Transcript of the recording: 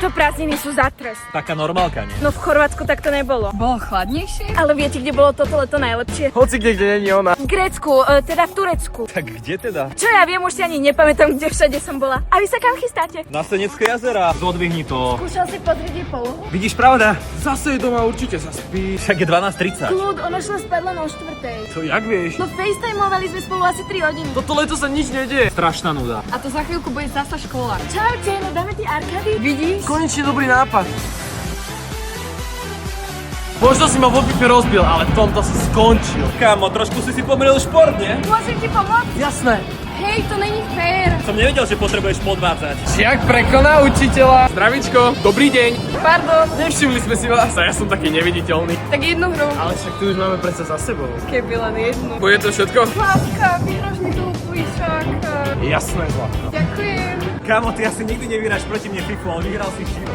Tieto prázdniny sú za trest. Taká normálka, nie? No v Chorvátsku tak to nebolo. Bolo chladnejšie? Ale viete, kde bolo toto leto najlepšie? Hoci kde není ona. V Grécku, teda v Turecku. Tak kde teda? Čo ja viem, už si ani nepamätám, kde všade som bola. A vy sa kam chystáte? Na Senecké jazera. Zodvihni to. Skúšal si pozrieť jej polohu? Vidíš, pravda? Zase je doma, určite sa spí. Však je 12:30. Kľud, ona šla spať len o 4:00. To jak vieš? No facetimeovali sme spolu asi 3 hodiny. Toto leto sa nič nedieje. Strašná nuda. A to za chvíľku bude zasa škola. Čaute, no dáme tie arkády? Vidíš? Konečne dobrý nápad. Možno si ma vo pipe rozbil, ale v tomto si skončil. Kámo, trošku si pomýlil šport, nie? Môžem ti pomôcť? Jasné. Hej, to není fér. Som nevedel, že potrebuješ podvádzať. Žiak prekoná učiteľa. Zdravíčko, dobrý deň. Pardon, Nevšimli sme si vás a ja som taký neviditeľný. tak jednu hru. Ale však tu už máme predsa za sebou. Keby len jednu. Bude to všetko? Láska, vyhráš mi tú píšak. Jasné, Zlatko. Ďakujem. Kámo, ty asi nikdy nevyhráš proti mne FIFU, ale vyhral si Širo.